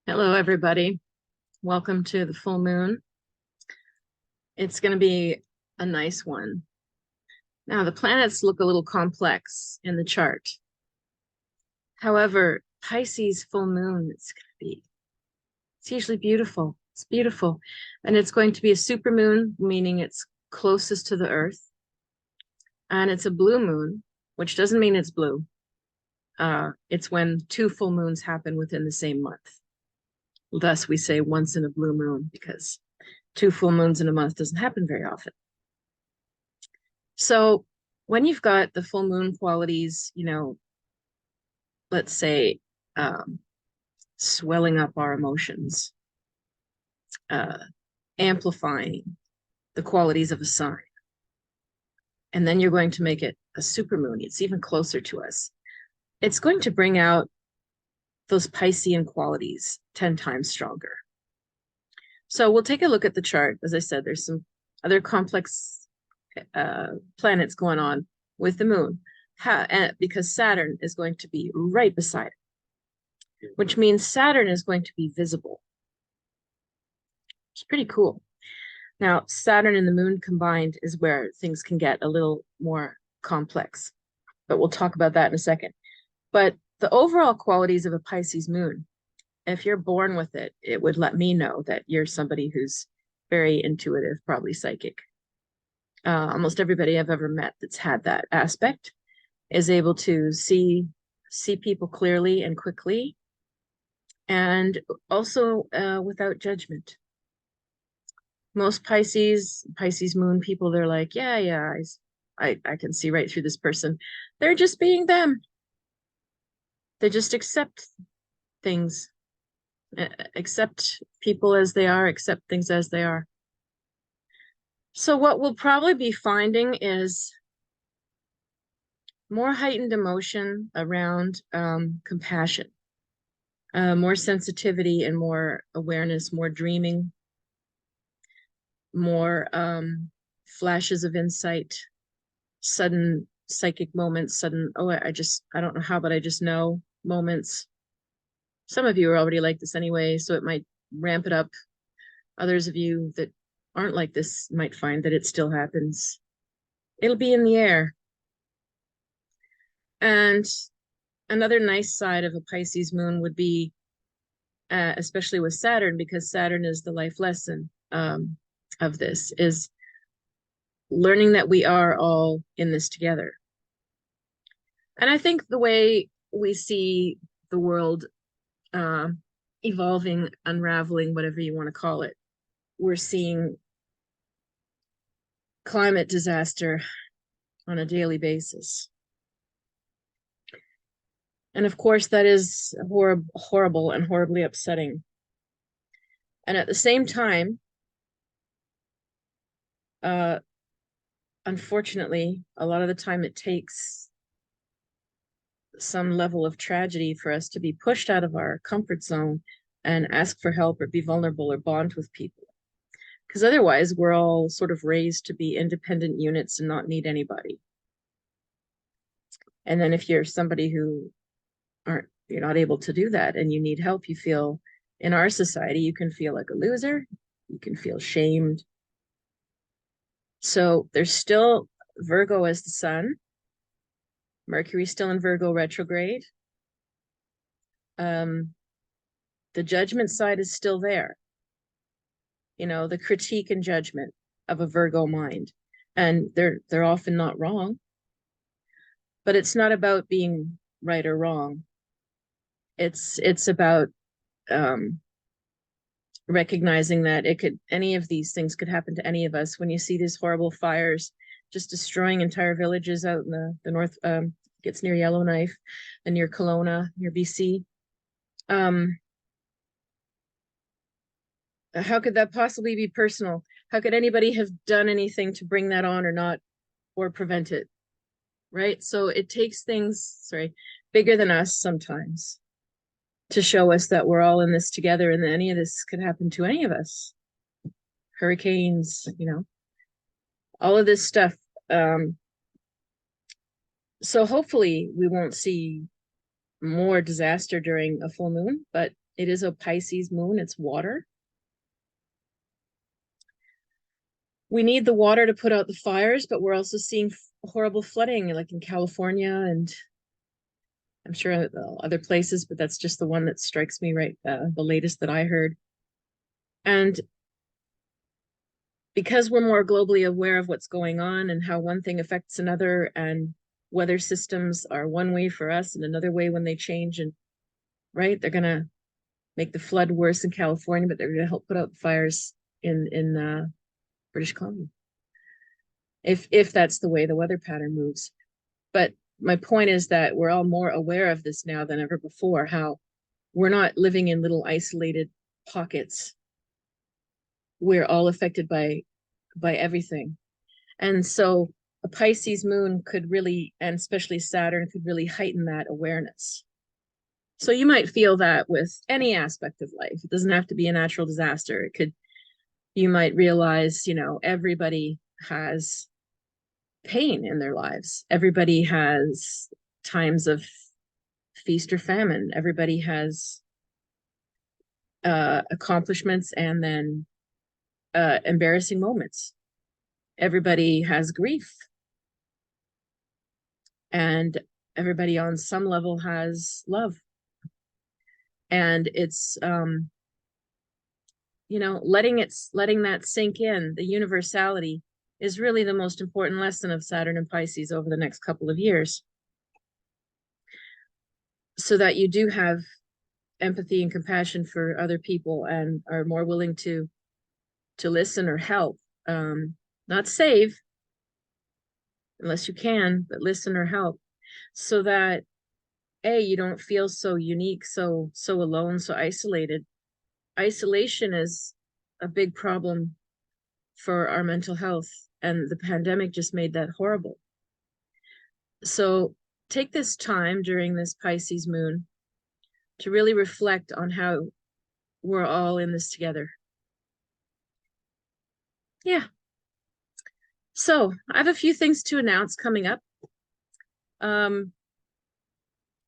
Hello, everybody. Welcome to the full moon. It's going to be a nice one. Now, the planets look a little complex in the chart. However, Pisces full moon, it's usually beautiful. It's beautiful. And it's going to be a supermoon, meaning it's closest to the Earth. And it's a blue moon, which doesn't mean it's blue. It's when two full moons happen within the same month. Thus, we say once in a blue moon because two full moons in a month doesn't happen very often. So when you've got the full moon qualities, let's say swelling up our emotions, uh, amplifying the qualities of a sign, and then you're going to make it a supermoon, it's even closer to us. It's going to bring out those Piscean qualities 10 times stronger. So we'll take a look at the chart. As I said, there's some other complex planets going on with the moon, because Saturn is going to be right beside it, which means Saturn is going to be visible. It's pretty cool. Now, Saturn and the moon combined is where things can get a little more complex, but we'll talk about that in a second. But the overall qualities of a Pisces moon, if you're born with it, it would let me know that you're somebody who's very intuitive, probably psychic. Almost everybody I've ever met that's had that aspect is able to see people clearly and quickly, and also without judgment. Most Pisces moon people, they're like, yeah, I can see right through this person. They're just being them. They just accept things, accept people as they are, accept things as they are. So what we'll probably be finding is more heightened emotion around compassion, more sensitivity and more awareness, more dreaming, more flashes of insight, sudden psychic moments, sudden, I don't know how, but I just know moments. Some of you are already like this anyway, so it might ramp it up. Others of you that aren't like this might find that it still happens. It'll be in the air. And another nice side of a Pisces moon would be, especially with Saturn, because Saturn is the life lesson of this, is learning that we are all in this together. And I think the way we see the world evolving, unraveling, whatever you want to call it, we're seeing climate disaster on a daily basis. And of course, that is horrible and horribly upsetting. And at the same time, unfortunately, a lot of the time it takes some level of tragedy for us to be pushed out of our comfort zone and ask for help or be vulnerable or bond with people. Because otherwise, we're all sort of raised to be independent units and not need anybody. And then if you're somebody who you're not able to do that and you need help, you feel, in our society, you can feel like a loser, you can feel shamed. So there's still Virgo as the sun, Mercury still in Virgo retrograde. The judgment side is still there. The critique and judgment of a Virgo mind. And they're often not wrong. But it's not about being right or wrong. It's about recognizing that any of these things could happen to any of us. When you see these horrible fires just destroying entire villages out in the north, gets near Yellowknife and near Kelowna, near BC. How could that possibly be personal? How could anybody have done anything to bring that on or not, or prevent it? Right? So it takes things, bigger than us sometimes to show us that we're all in this together and that any of this could happen to any of us. Hurricanes, all of this stuff. So hopefully we won't see more disaster during a full moon, but It is a Pisces moon. It's water. We need the water to put out the fires, but we're also seeing horrible flooding, like in California, and I'm sure other places, but that's just the one that strikes me right, the latest that I heard. And because we're more globally aware of what's going on and how one thing affects another, and weather systems are one way for us and another way when they change, and right, they're going to make the flood worse in California, but they're going to help put out the fires in British Columbia, if that's the way the weather pattern moves. But my point is that we're all more aware of this now than ever before, how we're not living in little isolated pockets. We're all affected by everything. And so a Pisces moon could really, and especially Saturn, could really heighten that awareness. So you might feel that with any aspect of life. It doesn't have to be a natural disaster. It could, you might realize, you know, everybody has pain in their lives. Everybody has times of feast or famine. Everybody has accomplishments and then embarrassing moments. Everybody has grief. And everybody on some level has love. And it's, you know, letting that sink in, the universality is really the most important lesson of Saturn and Pisces over the next couple of years. So that you do have empathy and compassion for other people and are more willing to listen or help. Not save, unless you can, but listen or help, so that you don't feel so unique, so alone, so isolated. Isolation is a big problem for our mental health, and the pandemic just made that horrible. So take this time during this Pisces moon to really reflect on how we're all in this together. Yeah. So I have a few things to announce coming up.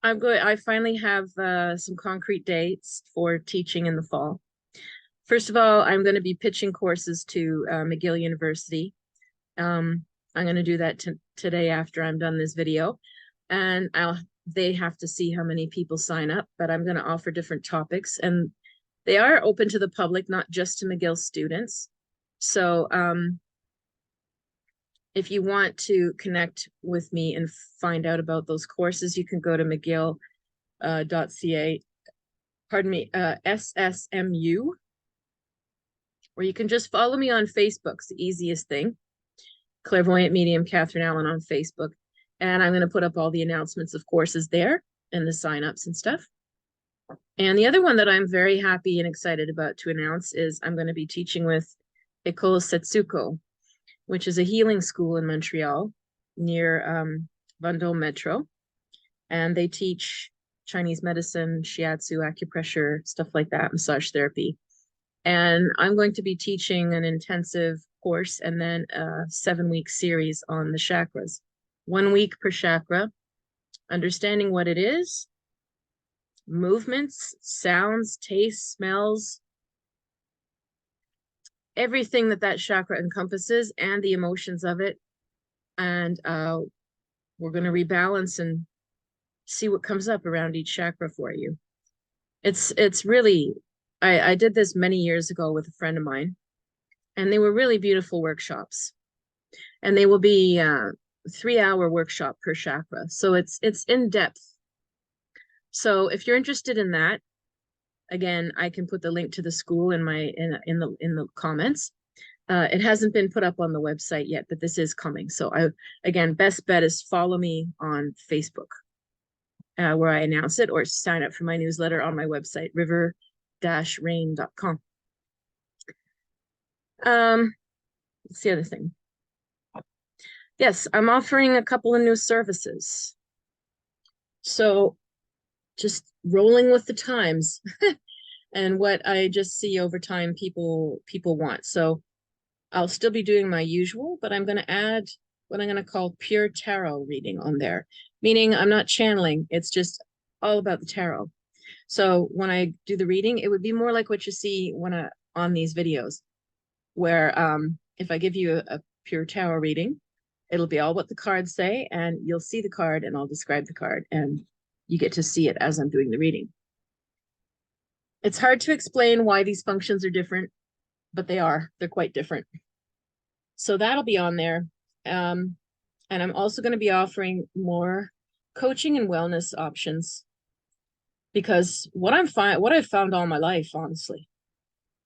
I finally have some concrete dates for teaching in the fall. First of all, I'm going to be pitching courses to McGill University. I'm going to do that today after I'm done this video, and they have to see how many people sign up, but I'm going to offer different topics, and they are open to the public, not just to McGill students. So if you want to connect with me and find out about those courses, you can go to mcgill.ca, SSMU, or you can just follow me on Facebook. It's the easiest thing. Clairvoyant Medium Catherine Allen on Facebook. And I'm going to put up all the announcements of courses there and the signups and stuff. And the other one that I'm very happy and excited about to announce is I'm going to be teaching with École Setsuko, which is a healing school in Montreal near Vendôme Metro. And they teach Chinese medicine, shiatsu, acupressure, stuff like that, massage therapy. And I'm going to be teaching an intensive course and then a 7-week series on the chakras. 1 week per chakra, understanding what it is, movements, sounds, tastes, smells, everything that chakra encompasses and the emotions of it. And we're going to rebalance and see what comes up around each chakra for you. It's really, I did this many years ago with a friend of mine, and they were really beautiful workshops. And they will be 3-hour workshop per chakra. So it's in depth. So if you're interested in that, again, I can put the link to the school in the comments. It hasn't been put up on the website yet, but this is coming. So again, best bet is follow me on Facebook, where I announce it, or sign up for my newsletter on my website, river-rain.com. What's the other thing? Yes, I'm offering a couple of new services. So just rolling with the times and what I just see over time people want. So I'll still be doing my usual, but I'm going to add what I'm going to call pure tarot reading on there, meaning I'm not channeling. It's just all about the tarot. So when I do the reading, it would be more like what you see on these videos, where if I give you a pure tarot reading, it'll be all what the cards say, and you'll see the card and I'll describe the card, and you get to see it as I'm doing the reading. It's hard to explain why these functions are different, but they're quite different. So that'll be on there. And I'm also going to be offering more coaching and wellness options, because what I've found all my life, honestly,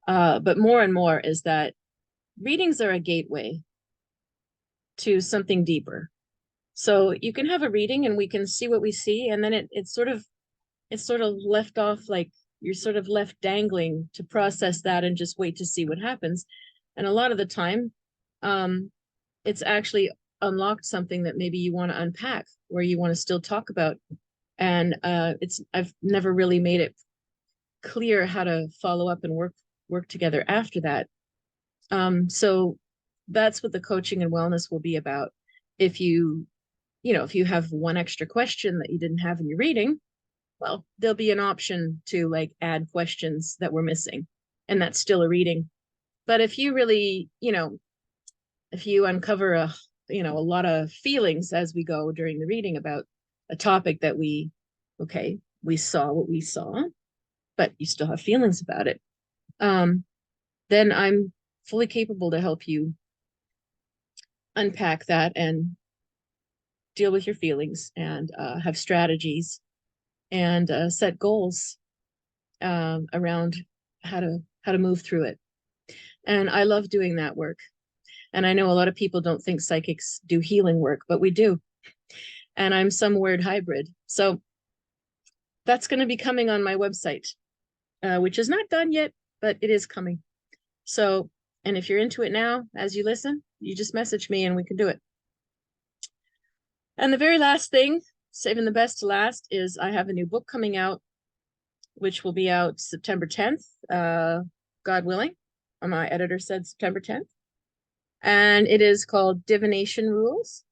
but more and more, is that readings are a gateway to something deeper. So you can have a reading and we can see what we see, and then it's sort of left off, like you're sort of left dangling to process that and just wait to see what happens. And a lot of the time, it's actually unlocked something that maybe you want to unpack, or you want to still talk about. And I've never really made it clear how to follow up and work together after that. So that's what the coaching and wellness will be about. If you have one extra question that you didn't have in your reading, well, there'll be an option to like add questions that we're missing, and that's still a reading. But if you really, if you uncover a lot of feelings as we go during the reading about a topic that we saw what we saw, but you still have feelings about it, then I'm fully capable to help you unpack that and deal with your feelings, and have strategies, and set goals around how to move through it. And I love doing that work. And I know a lot of people don't think psychics do healing work, but we do. And I'm some weird hybrid. So that's going to be coming on my website, which is not done yet, but it is coming. So, and if you're into it now, as you listen, you just message me and we can do it. And the very last thing, saving the best to last, is I have a new book coming out, which will be out September 10th, God willing. My editor said September 10th. And it is called Divination Rules.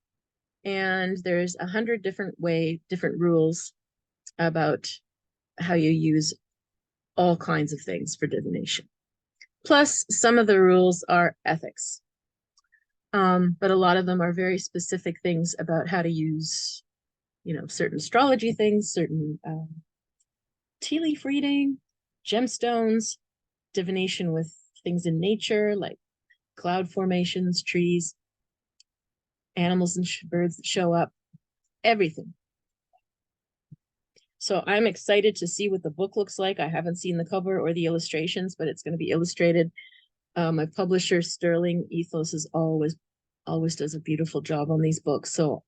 And there's 100 different rules about how you use all kinds of things for divination. Plus, some of the rules are ethics. But a lot of them are very specific things about how to use, certain astrology things, certain tea leaf reading, gemstones, divination with things in nature, like cloud formations, trees, animals and birds that show up, everything. So I'm excited to see what the book looks like. I haven't seen the cover or the illustrations, but it's going to be illustrated. My publisher, Sterling Ethos, is always does a beautiful job on these books. So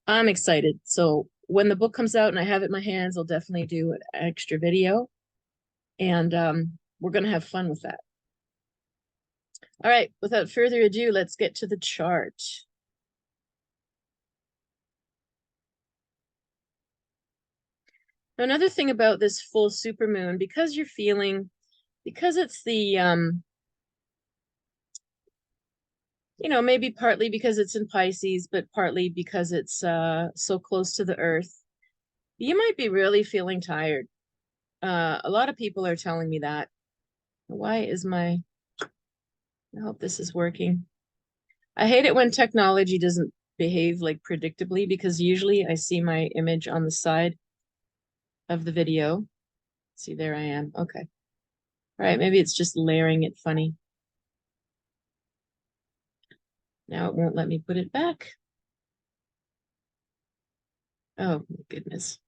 I'm excited. So when the book comes out and I have it in my hands, I'll definitely do an extra video. And we're going to have fun with that. All right, without further ado, let's get to the chart. Now, another thing about this full supermoon, because it's the, maybe partly because it's in Pisces, but partly because it's so close to the earth, you might be really feeling tired. A lot of people are telling me that. I hope this is working. I hate it when technology doesn't behave like predictably, because usually I see my image on the side of the video. See, there I am. Okay. All right, maybe it's just layering it funny. Now it won't let me put it back. Oh, my goodness.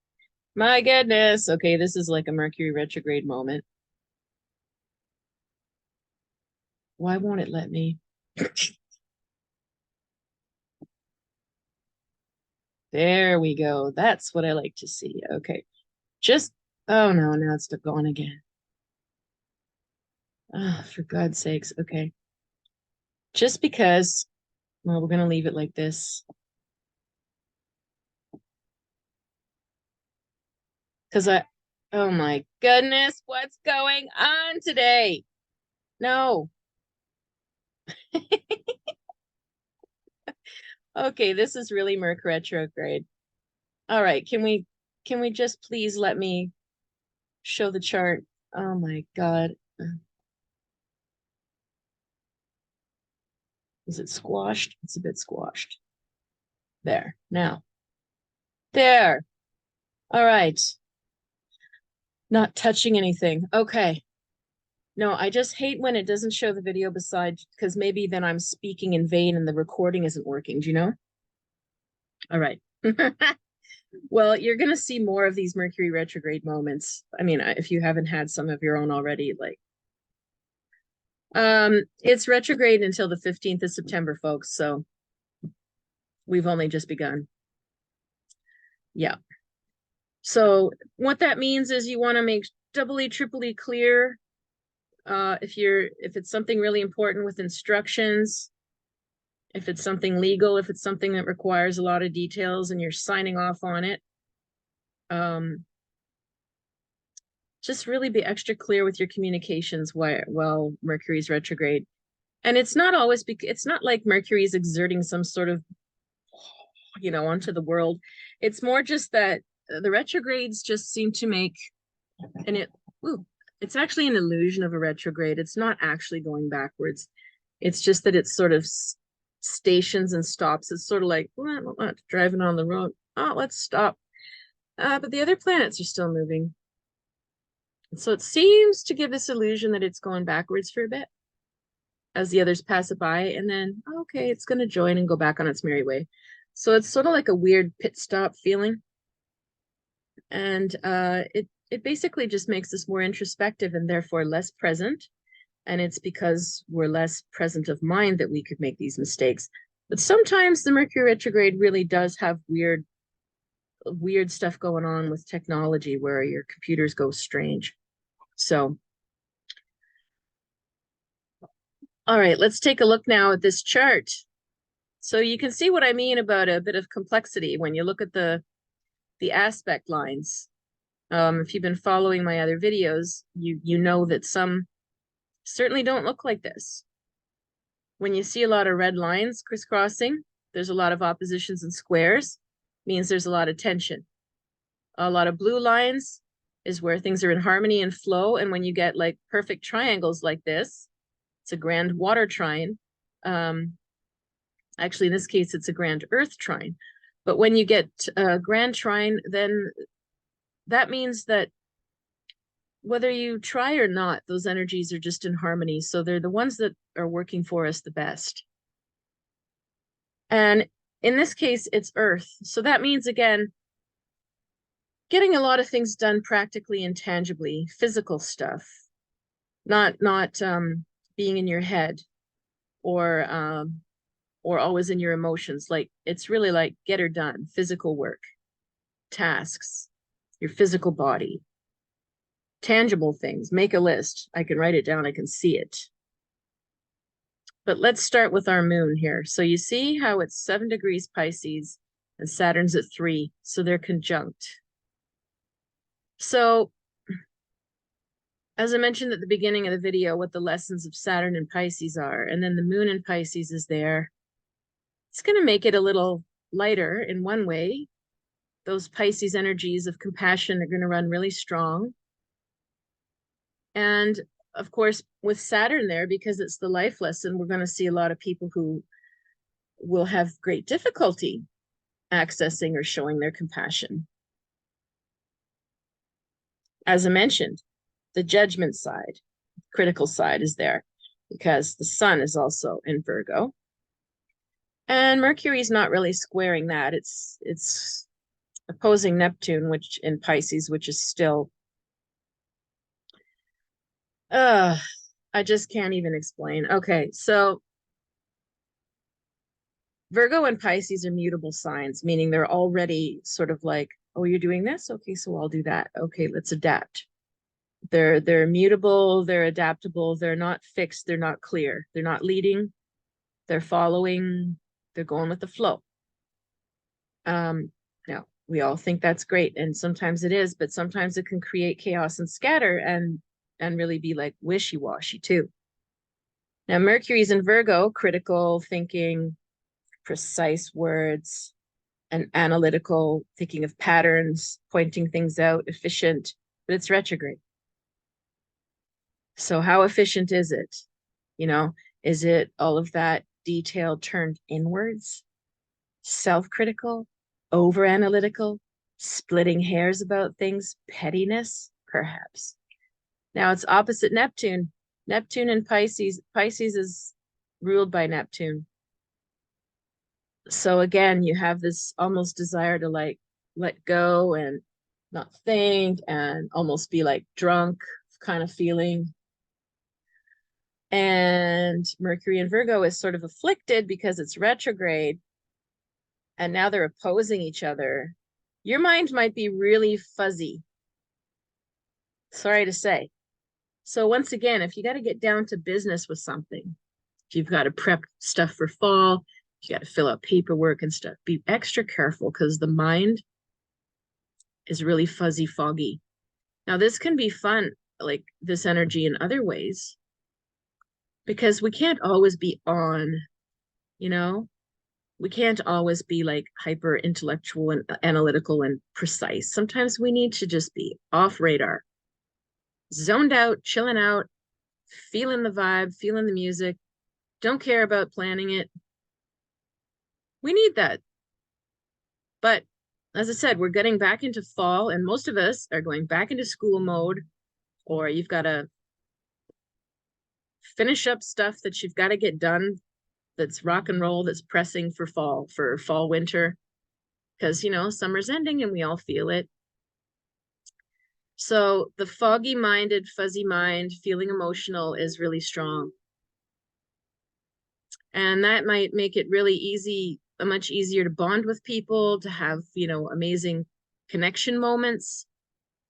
My goodness. Okay, this is like a Mercury retrograde moment. Why won't it let me? There we go. That's what I like to see. Okay. Oh no, now it's gone again. Oh, for God's sakes. Okay. Just because, well, we're going to leave it like this. Oh my goodness, what's going on today? No. Okay, this is really Mercury retrograde. All right, can we just please let me show the chart. Oh my God. Is it squashed? It's a bit squashed. There. Now. There. All right. Not touching anything. Okay. No, I just hate when it doesn't show the video besides, because maybe then I'm speaking in vain and the recording isn't working. Do you know? All right. Well, you're going to see more of these Mercury retrograde moments. I mean, if you haven't had some of your own already, like, it's retrograde until the 15th of September, folks. So we've only just begun. Yeah. So what that means is you want to make doubly, triply clear if it's something really important with instructions, if it's something legal, if it's something that requires a lot of details and you're signing off on it, just really be extra clear with your communications while Mercury's retrograde. And it's not always, it's not like Mercury is exerting some sort of, onto the world. It's more just that the retrogrades just seem to make, and it's actually an illusion of a retrograde. It's not actually going backwards. It's just that it's sort of stations and stops. It's sort of like, well, I'm not driving on the road. Oh, let's stop. But the other planets are still moving. So it seems to give this illusion that it's going backwards for a bit as the others pass it by, and then, okay, it's going to join and go back on its merry way. So it's sort of like a weird pit stop feeling. And it basically just makes us more introspective and therefore less present. And it's because we're less present of mind that we could make these mistakes. But sometimes the Mercury retrograde really does have weird stuff going on with technology where your computers go strange. So, all right, let's take a look now at this chart. So you can see what I mean about a bit of complexity when you look at the aspect lines. If you've been following my other videos, you know that some certainly don't look like this. When you see a lot of red lines crisscrossing, there's a lot of oppositions and squares, means there's a lot of tension. A lot of blue lines is where things are in harmony and flow. And when you get like perfect triangles like this, it's a grand water trine. Actually, in this case, it's a grand earth trine. But when you get a grand trine, then that means that whether you try or not, those energies are just in harmony. So they're the ones that are working for us the best. And in this case, it's earth. So that means, again, getting a lot of things done practically and tangibly, physical stuff, not being in your head or always in your emotions. Like, it's really like get her done, physical work, tasks, your physical body, tangible things. Make a list. I can write it down. I can see it. But let's start with our moon here. So you see how it's 7 degrees Pisces and Saturn's at 3. So they're conjunct. So as I mentioned at the beginning of the video, what the lessons of Saturn and Pisces are, and then the moon in Pisces is there. It's going to make it a little lighter in one way. Those Pisces energies of compassion are going to run really strong. And of course, with Saturn there, because it's the life lesson, we're going to see a lot of people who will have great difficulty accessing or showing their compassion. As I mentioned, the judgment side, critical side is there because the sun is also in Virgo. And Mercury's not really squaring that. It's opposing Neptune, which in Pisces, which is still I just can't even explain. Okay, so Virgo and Pisces are mutable signs, meaning they're already sort of like, oh, you're doing this? Okay, so I'll do that. Okay, let's adapt. They're mutable, they're adaptable, they're not fixed, they're not clear, they're not leading, they're following, they're going with the flow. Now we all think that's great, and sometimes it is, but sometimes it can create chaos and scatter and really be like wishy-washy too. Now Mercury's in Virgo, critical thinking, precise words, and analytical, thinking of patterns, pointing things out, efficient. But but it's retrograde. So how efficient is it? You know, is it all of that detail turned inwards, self-critical, over-analytical, splitting hairs about things, pettiness, perhaps? Now it's opposite Neptune. Neptune and Pisces. Pisces is ruled by Neptune. So again, you have this almost desire to like let go and not think and almost be like drunk kind of feeling. And Mercury in Virgo is sort of afflicted because it's retrograde and now they're opposing each other. Your mind might be really fuzzy. Sorry to say. So once again, if you got to get down to business with something, if you've got to prep stuff for fall, you got to fill out paperwork and stuff, be extra careful because the mind is really fuzzy, foggy. Now, this can be fun, like this energy in other ways, because we can't always be on, you know, we can't always be like hyper intellectual and analytical and precise. Sometimes we need to just be off radar, zoned out, chilling out, feeling the vibe, feeling the music, don't care about planning it. We need that. But as I said, we're getting back into fall, and most of us are going back into school mode, or you've got to finish up stuff that you've got to get done that's rock and roll, that's pressing for fall, winter, because, you know, summer's ending and we all feel it. So the foggy minded, fuzzy mind, feeling emotional is really strong. And that might make it really easy, much easier to bond with people, to have, you know, amazing connection moments.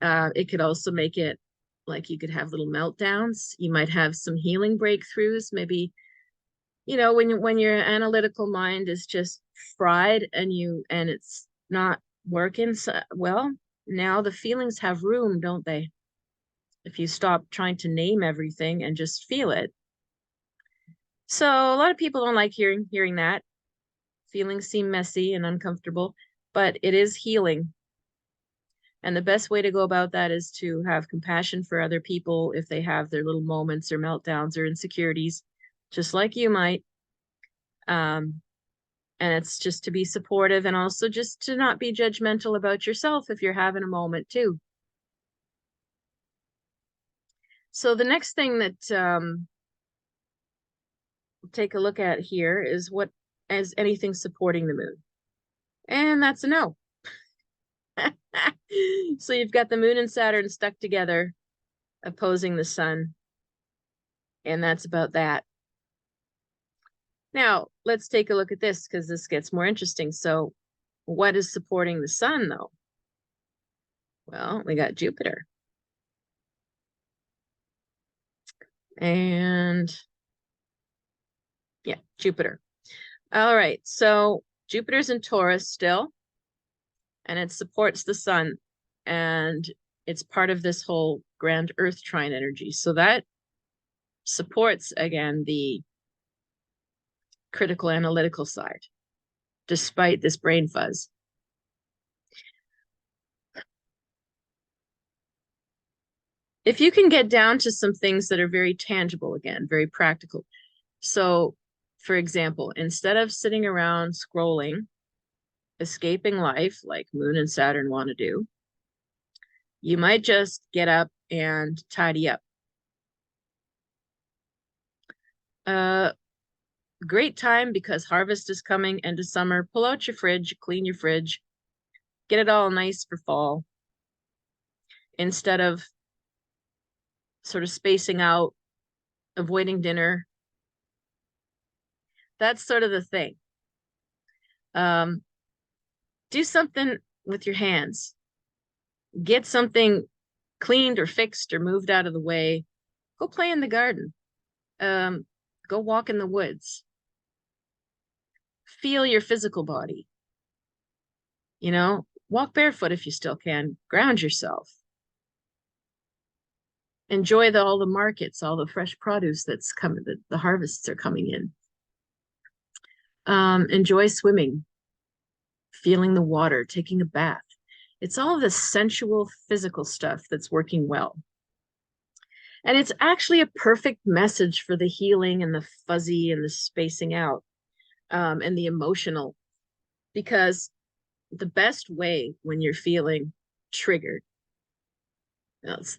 It could also make it like you could have little meltdowns. You might have some healing breakthroughs, maybe, you know, when your analytical mind is just fried and it's not working so well, now the feelings have room, don't they? If you stop trying to name everything and just feel it. So a lot of people don't like hearing that. Feelings seem messy and uncomfortable, but it is healing. And the best way to go about that is to have compassion for other people if they have their little moments or meltdowns or insecurities, just like you might. And it's just to be supportive and also just to not be judgmental about yourself if you're having a moment too. So the next thing that we'll take a look at here is what is anything supporting the moon. And that's a no. So you've got the moon and Saturn stuck together, opposing the sun. And that's about that. Now, let's take a look at this because this gets more interesting. So what is supporting the sun, though? Well, we got Jupiter. And yeah, Jupiter. All right, so Jupiter's in Taurus still, and it supports the sun, and it's part of this whole grand Earth trine energy. So that supports, again, the critical analytical side, despite this brain fuzz. If you can get down to some things that are very tangible, again, very practical. So, for example, instead of sitting around scrolling, escaping life like Moon and Saturn want to do, you might just get up and tidy up. Great time because harvest is coming, end of summer. Pull out your fridge, clean your fridge, get it all nice for fall. Instead of sort of spacing out, avoiding dinner. That's sort of the thing. Do something with your hands. Get something cleaned or fixed or moved out of the way. Go play in the garden. Go walk in the woods. Feel your physical body. You know, walk barefoot if you still can. Ground yourself. Enjoy all the markets, all the fresh produce that's coming, the harvests are coming in. Enjoy swimming, feeling the water, taking a bath. It's all the sensual, physical stuff that's working well. And it's actually a perfect message for the healing and the fuzzy and the spacing out, and the emotional, because the best way when you're feeling triggered,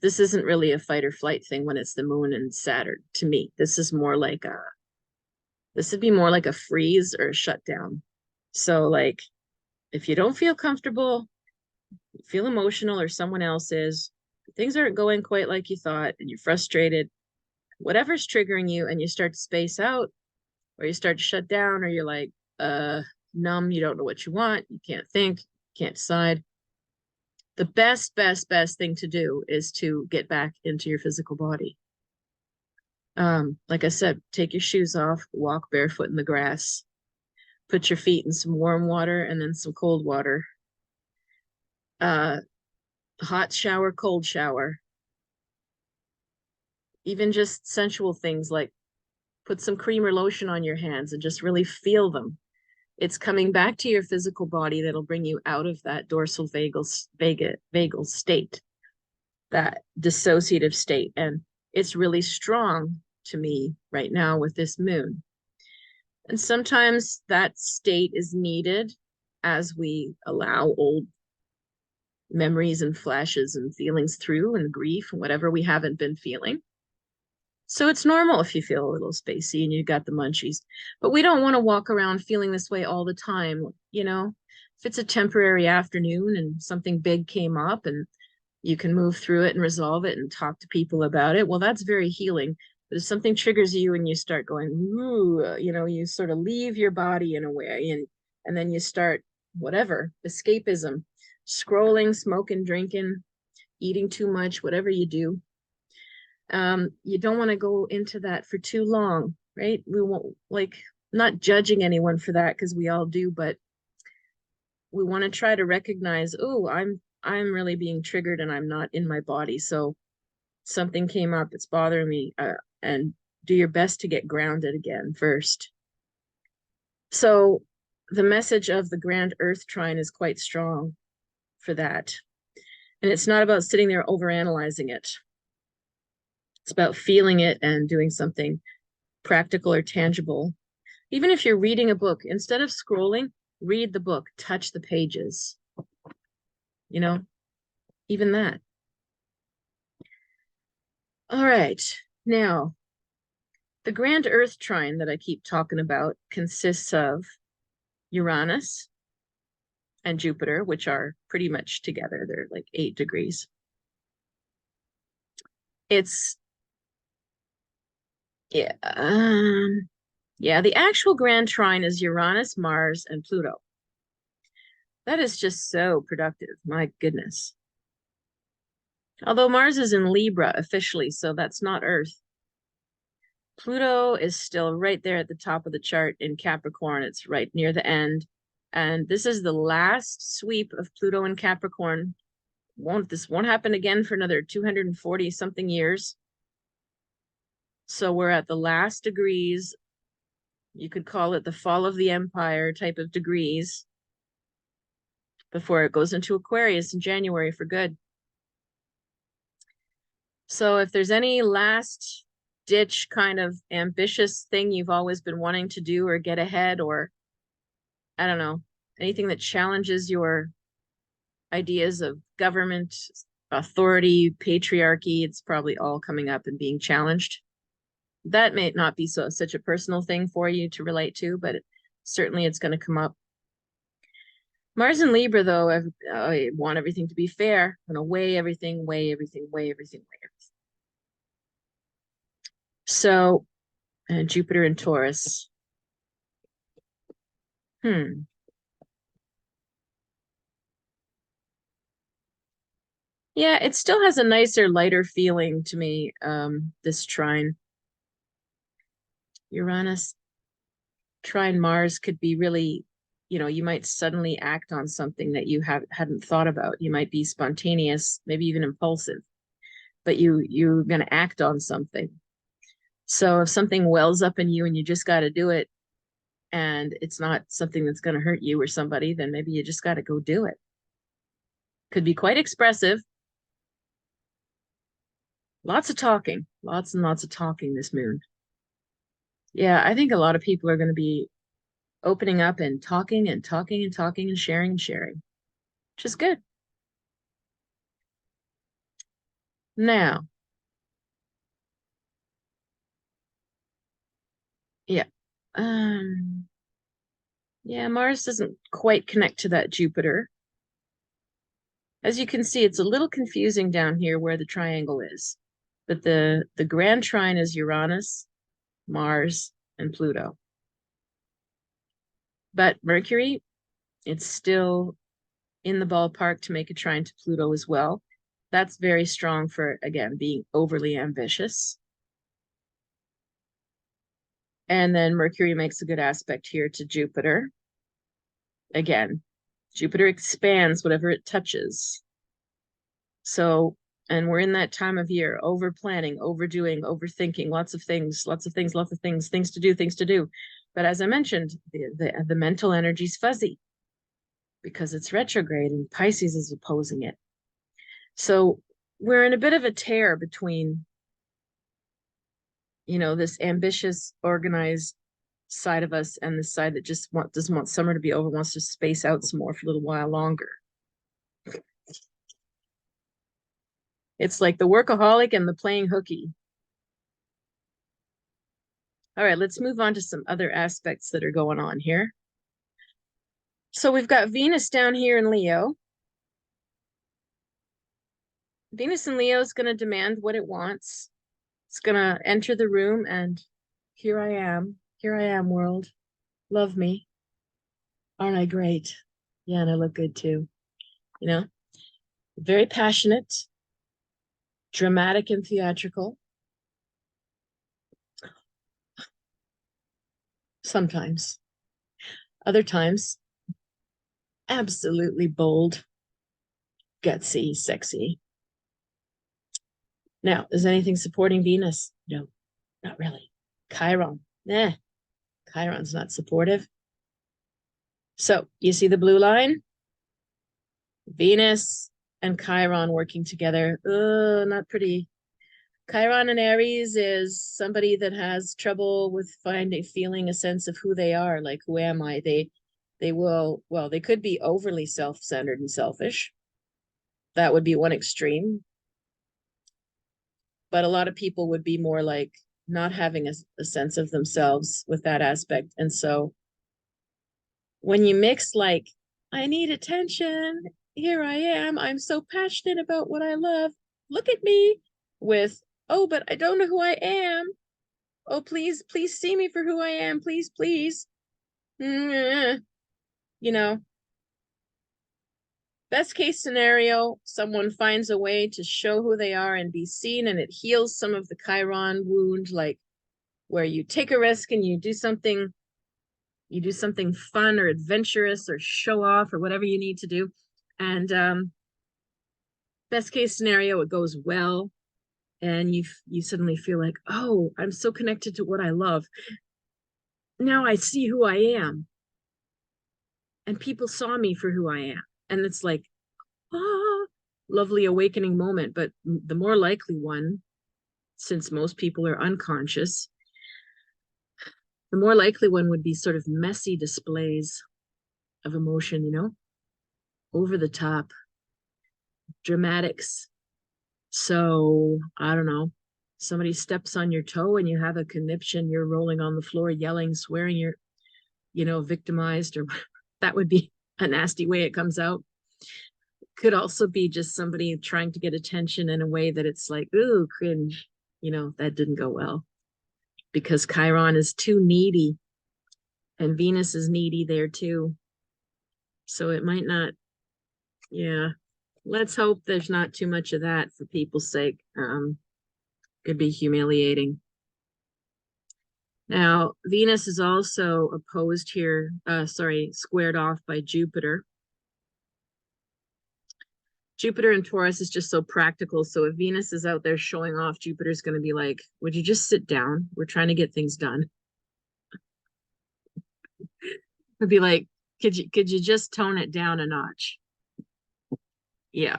this isn't really a fight or flight thing when it's the moon and Saturn. To me, this would be more like a freeze or a shutdown. So like, if you don't feel comfortable, you feel emotional, or someone else is, things aren't going quite like you thought, and you're frustrated, whatever's triggering you, and you start to space out, or you start to shut down, or you're like numb, you don't know what you want, you can't think, can't decide. The best thing to do is to get back into your physical body. Like I said, take your shoes off, walk barefoot in the grass, put your feet in some warm water and then some cold water. Hot shower, cold shower. Even just sensual things like put some cream or lotion on your hands and just really feel them. It's coming back to your physical body that'll bring you out of that dorsal vagal state, that dissociative state. And it's really strong to me right now with this moon. And sometimes that state is needed as we allow old memories and flashes and feelings through, and grief and whatever we haven't been feeling. So it's normal if you feel a little spacey and you got the munchies, but we don't want to walk around feeling this way all the time. You know, if it's a temporary afternoon and something big came up and you can move through it and resolve it and talk to people about it, well, that's very healing. But if something triggers you and you start going, ooh, you know, you sort of leave your body in a way, and then you start whatever, escapism, scrolling, smoking, drinking, eating too much, whatever you do. You don't want to go into that for too long, right? We won't, like, not judging anyone for that, because we all do, but we want to try to recognize, oh, I'm really being triggered and I'm not in my body. So something came up, it's bothering me, and do your best to get grounded again first. So the message of the grand earth trine is quite strong for that. And it's not about sitting there overanalyzing it. It's about feeling it and doing something practical or tangible. Even if you're reading a book, instead of scrolling, read the book, touch the pages. You know, even that. All right. Now, the grand earth trine that I keep talking about consists of Uranus and Jupiter, which are pretty much together. They're like 8 degrees. It's the actual grand trine is Uranus, Mars, and Pluto. That is just so productive. My goodness. Although Mars is in Libra officially, so that's not Earth. Pluto is still right there at the top of the chart in Capricorn. It's right near the end. And this is the last sweep of Pluto in Capricorn. This won't happen again for another 240 something years. So we're at the last degrees. You could call it the fall of the empire type of degrees before it goes into Aquarius in January for good. So if there's any last ditch kind of ambitious thing you've always been wanting to do or get ahead, or I don't know, anything that challenges your ideas of government, authority, patriarchy, it's probably all coming up and being challenged. That may not be such a personal thing for you to relate to, but certainly it's going to come up. Mars and Libra, though, I want everything to be fair. I'm going to weigh everything. So, Jupiter and Taurus. Yeah, it still has a nicer, lighter feeling to me, this trine. Uranus trine Mars could be really, you might suddenly act on something that you hadn't thought about. You might be spontaneous, maybe even impulsive, but you're going to act on something. So if something wells up in you and you just got to do it, and it's not something that's going to hurt you or somebody, then maybe you just got to go do it. Could be quite expressive. Lots of talking, lots and lots of talking this moon. Yeah, I think a lot of people are going to be opening up and talking and talking and talking and sharing, which is good. Now, yeah. Um, yeah, Mars doesn't quite connect to that Jupiter. As you can see, it's a little confusing down here where the triangle is. But the grand trine is Uranus, Mars, and Pluto. But Mercury, it's still in the ballpark to make a trine to Pluto as well. That's very strong for, again, being overly ambitious. And then Mercury makes a good aspect here to Jupiter. Again, Jupiter expands whatever it touches. So, and we're in that time of year, over planning, overdoing, overthinking, lots of things, things to do. But as I mentioned, the mental energy is fuzzy because it's retrograde and Pisces is opposing it. So we're in a bit of a tear between, this ambitious, organized side of us and the side that just doesn't want summer to be over, wants to space out some more for a little while longer. It's like the workaholic and the playing hooky. All right, let's move on to some other aspects that are going on here. So we've got Venus down here in Leo. Venus in Leo is going to demand what it wants. It's going to enter the room and here I am, world. Love me. Aren't I great? Yeah, and I look good too. Very passionate, dramatic and theatrical. Sometimes. Other times, absolutely bold, gutsy, sexy. Now, is anything supporting Venus? No, not really. Chiron, Chiron's not supportive. So you see the blue line? Venus and Chiron working together. Not pretty. Chiron and Aries is somebody that has trouble with feeling a sense of who they are. Like, who am I? They could be overly self-centered and selfish. That would be one extreme. But a lot of people would be more like not having a sense of themselves with that aspect. And so when you mix like, I need attention, here I am, I'm so passionate about what I love, look at me, with, oh, but I don't know who I am. Oh, please see me for who I am. Please. Best case scenario, someone finds a way to show who they are and be seen, and it heals some of the Chiron wound, like where you take a risk and you do something fun or adventurous or show off or whatever you need to do. And best case scenario, it goes well. And you suddenly feel like, oh, I'm so connected to what I love. Now I see who I am. And people saw me for who I am. And it's like, lovely awakening moment. But the more likely one, since most people are unconscious, the more likely one would be sort of messy displays of emotion, over the top, dramatics. So, I don't know, somebody steps on your toe and you have a conniption, you're rolling on the floor, yelling, swearing, you're, victimized, or that would be a nasty way it comes out. Could also be just somebody trying to get attention in a way that it's like, ooh, cringe, that didn't go well. Because Chiron is too needy and Venus is needy there too. So it might not, yeah. Let's hope there's not too much of that for people's sake. It'd be humiliating. Now, Venus is also opposed here, squared off by Jupiter. Jupiter and Taurus is just so practical. So if Venus is out there showing off, Jupiter's going to be like, would you just sit down? We're trying to get things done. It'd be like, could you just tone it down a notch? Yeah.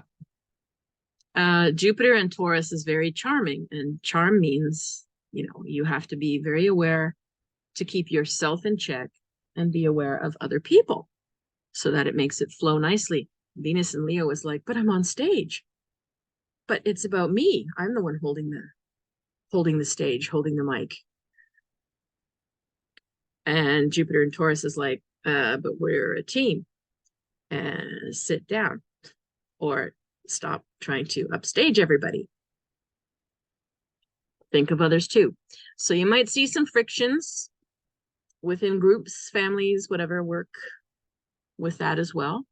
Jupiter in Taurus is very charming, and charm means, you have to be very aware to keep yourself in check and be aware of other people so that it makes it flow nicely. Venus in Leo is like, but I'm on stage. But it's about me. I'm the one holding the stage, holding the mic. And Jupiter in Taurus is like, but we're a team. And sit down or stop trying to upstage everybody. Think of others too. So you might see some frictions within groups, families, whatever, work with that as well.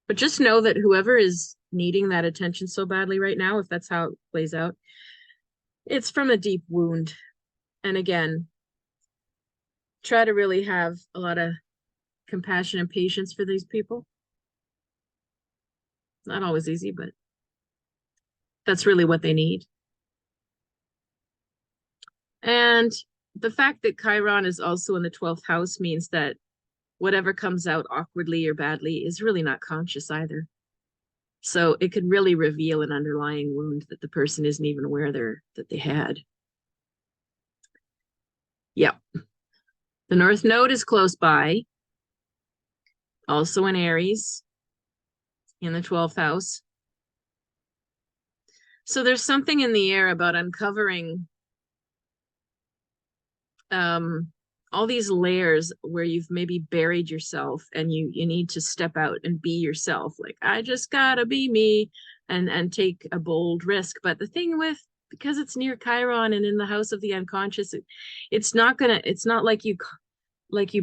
But just know that whoever is needing that attention so badly right now, if that's how it plays out, it's from a deep wound. And again, try to really have a lot of compassion and patience for these people. Not always easy, but that's really what they need. And the fact that Chiron is also in the 12th house means that whatever comes out awkwardly or badly is really not conscious either. So it could really reveal an underlying wound that the person isn't even aware that they had. Yeah. The North Node is close by, also in Aries, in the 12th house. So there's something in the air about uncovering all these layers where you've maybe buried yourself, and you need to step out and be yourself. Like, I just gotta be me and take a bold risk. But the thing with, because it's near Chiron and in the house of the unconscious, it's not like you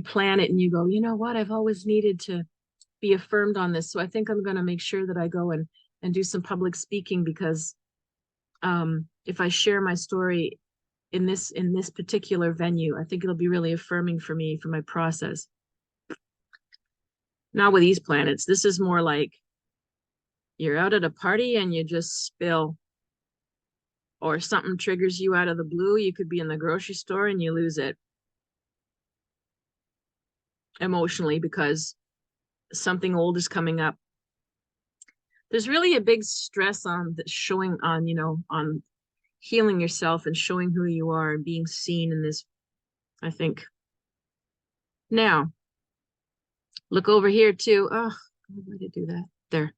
plan it and you go, you know what, I've always needed to be affirmed on this, so I think I'm gonna make sure that I go and do some public speaking, because if I share my story in this particular venue, I think it'll be really affirming for me, for my process. Not with these planets. This is more like you're out at a party and you just spill, or something triggers you out of the blue. You could be in the grocery store and you lose it emotionally because something old is coming up. There's really a big stress on the showing on, on healing yourself and showing who you are and being seen in this, I think. Now, look over here too. Oh, why did I do that? There.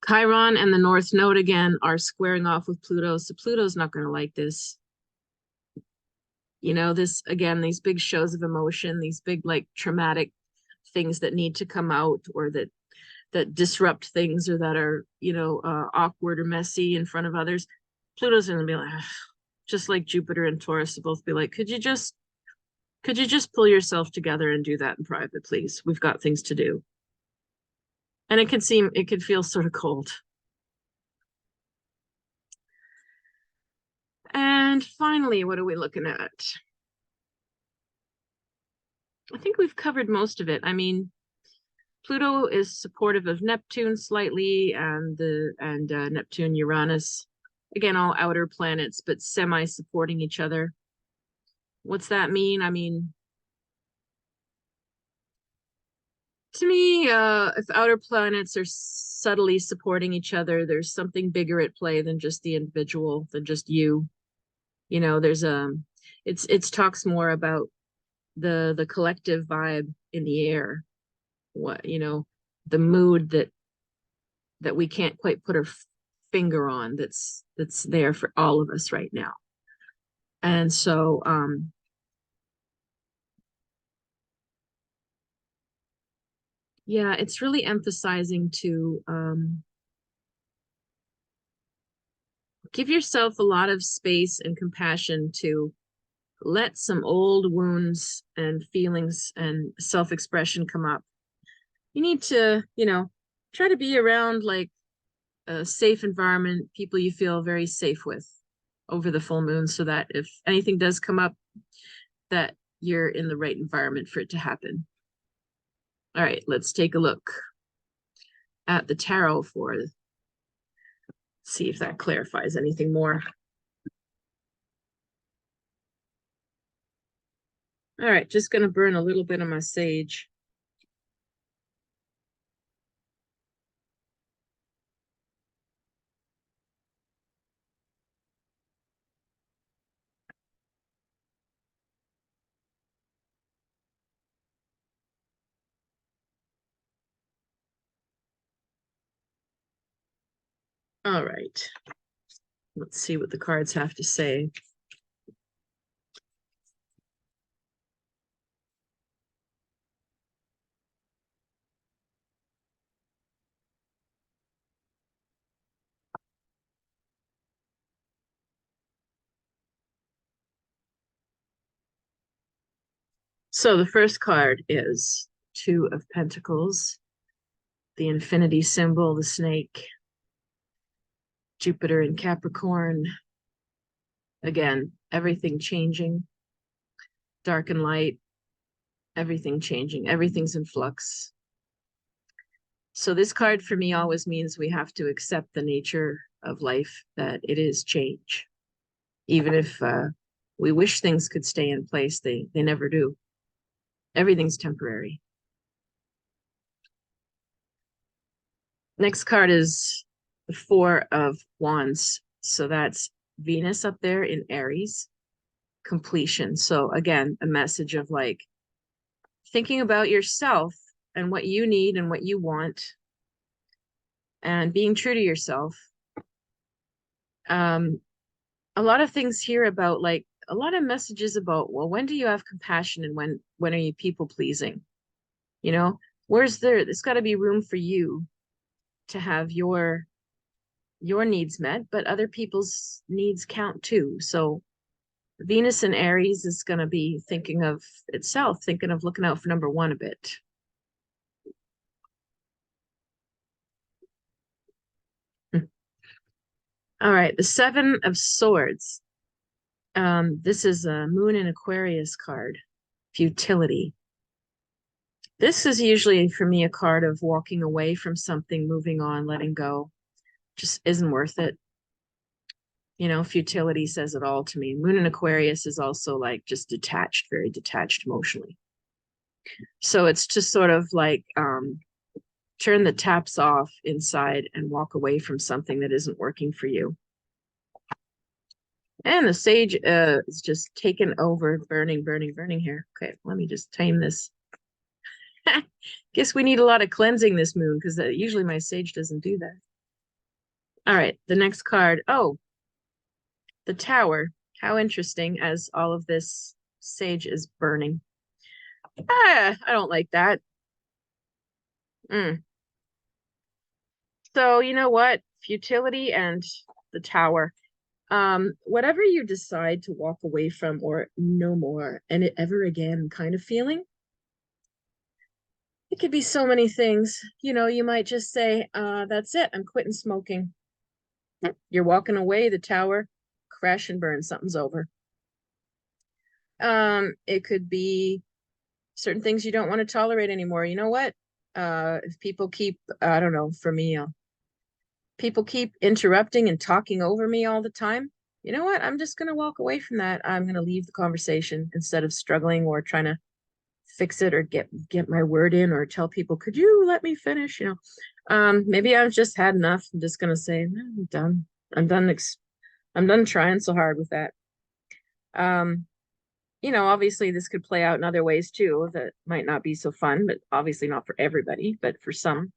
Chiron and the North Node again are squaring off with Pluto. So Pluto's not going to like this. This, again, these big shows of emotion, these big, like, traumatic things that need to come out, or that disrupt things, or that are, awkward or messy in front of others. Pluto's going to be like, ugh. Just like Jupiter and Taurus to both be like, could you just pull yourself together and do that in private, please? We've got things to do. And it could feel sort of cold. And finally, what are we looking at? I think we've covered most of it. I mean, Pluto is supportive of Neptune slightly, and Neptune, Uranus, again, all outer planets, but semi-supporting each other. What's that mean? I mean, to me, if outer planets are subtly supporting each other, there's something bigger at play than just the individual, than just you. There's it's talks more about the collective vibe in the air, what, the mood that we can't quite put our finger on, that's there for all of us right now. And so yeah, it's really emphasizing to give yourself a lot of space and compassion to let some old wounds and feelings and self-expression come up. You need to, try to be around, like, a safe environment, people you feel very safe with over the full moon, so that if anything does come up, that you're in the right environment for it to happen. All right, let's take a look at the tarot see if that clarifies anything more. All right, just going to burn a little bit of my sage. All right. Let's see what the cards have to say. So the first card is Two of Pentacles, the infinity symbol, the snake, Jupiter in Capricorn. Again, everything changing, dark and light, everything changing, everything's in flux. So this card for me always means we have to accept the nature of life, that it is change. Even if we wish things could stay in place, they never do. Everything's temporary. Next card is the Four of Wands. So that's Venus up there in Aries, completion. So again, a message of like thinking about yourself and what you need and what you want and being true to yourself. A lot of things here about like a lot of messages about, well, when do you have compassion and when are you people pleasing? You know, there's got to be room for you to have your needs met, but other people's needs count too. So Venus in Aries is going to be thinking of itself, thinking of looking out for number one a bit. All right, the Seven of Swords. This is a Moon in Aquarius card, futility. This is usually for me a card of walking away from something, moving on, letting go. Just isn't worth it. You know, futility says it all to me. Moon in Aquarius is also like just detached, very detached emotionally. So it's just sort of like turn the taps off inside and walk away from something that isn't working for you. And the Sage is just taken over, burning, burning, burning here. Okay, let me just tame this. Guess we need a lot of cleansing this moon because usually my Sage doesn't do that. All right, the next card. Oh, the Tower. How interesting as all of this Sage is burning. I don't like that. So you know what? Futility and the Tower. Whatever you decide to walk away from or no more and it ever again kind of feeling, it could be so many things. You know, you might just say, that's it, I'm quitting smoking. You're walking away, the Tower, crash and burn, something's over. It could be certain things you don't want to tolerate anymore. You know what? If people keep, I don't know, for me, people keep interrupting and talking over me all the time. You know what? I'm just going to walk away from that. I'm going to leave the conversation instead of struggling or trying to fix it or get my word in or tell people, could you let me finish? You know, maybe I've just had enough. I'm just going to say, no, I'm done. I'm done trying so hard with that. You know, obviously this could play out in other ways too that might not be so fun, but obviously not for everybody, but for some.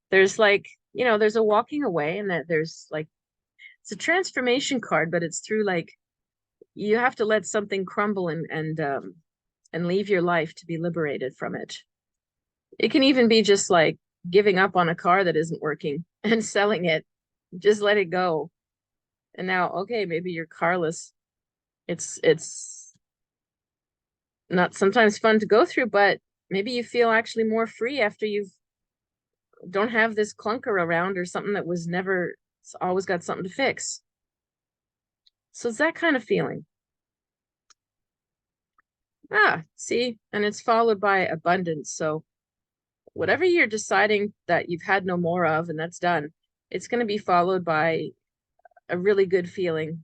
There's like, you know, there's a walking away and that there's like, it's a transformation card, but it's through like, you have to let something crumble and leave your life to be liberated from it. It can even be just like giving up on a car that isn't working and selling it. Just let it go. And now, okay, maybe you're carless. It's not sometimes fun to go through, but maybe you feel actually more free after you've don't have this clunker around or something that was never, it's always got something to fix. So it's that kind of feeling. See, and it's followed by abundance. So whatever you're deciding that you've had no more of and that's done, it's going to be followed by a really good feeling.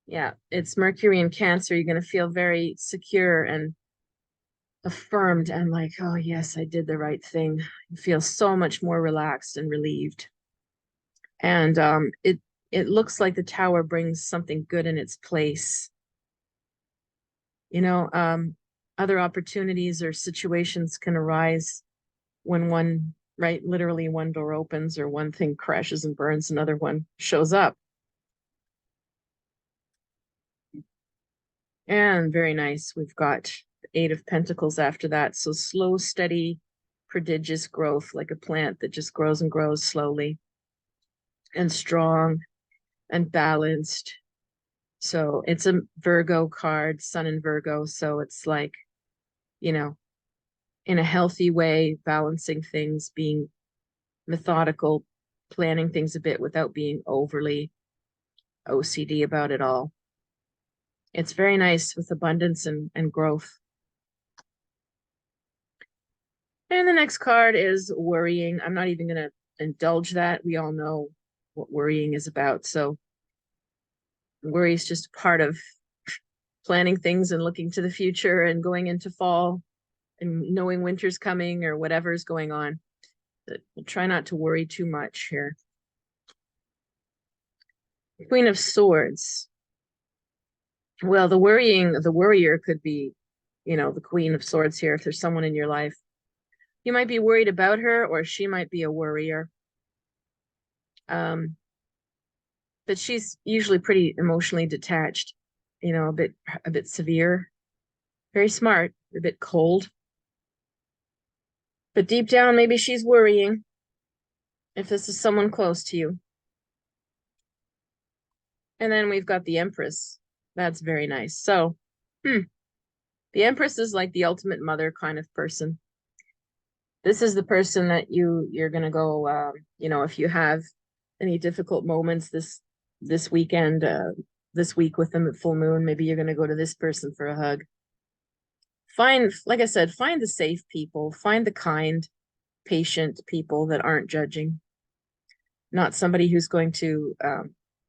Yeah, it's Mercury in Cancer. You're going to feel very secure and affirmed and like, oh yes, I did the right thing. You feel so much more relaxed and relieved. And it looks like the Tower brings something good in its place. You know, other opportunities or situations can arise when one right? Literally one door opens or one thing crashes and burns, another one shows up. And very nice. We've got the Eight of Pentacles after that. So slow, steady, prodigious growth, like a plant that just grows and grows slowly and strong and balanced. So it's a Virgo card, Sun in Virgo. So it's like, you know, in a healthy way, balancing things, being methodical, planning things a bit without being overly OCD about it all. It's very nice with abundance and growth. And the next card is worrying. I'm not even going to indulge that. We all know what worrying is about. So worry is just part of planning things and looking to the future and going into fall and knowing winter's coming or whatever's going on. But try not to worry too much here. Queen of Swords. Well, the worrier could be, the Queen of Swords here. If there's someone in your life, you might be worried about her, or she might be a worrier. But she's usually pretty emotionally detached, a bit severe, very smart, a bit cold. But deep down, maybe she's worrying if this is someone close to you. And then we've got the Empress. That's very nice. So, the Empress is like the ultimate mother kind of person. This is the person that you're gonna go, if you have any difficult moments this weekend, this week with them at full moon, maybe you're gonna go to this person for a hug. Like I said, find the safe people, find the kind, patient people that aren't judging, not somebody who's going to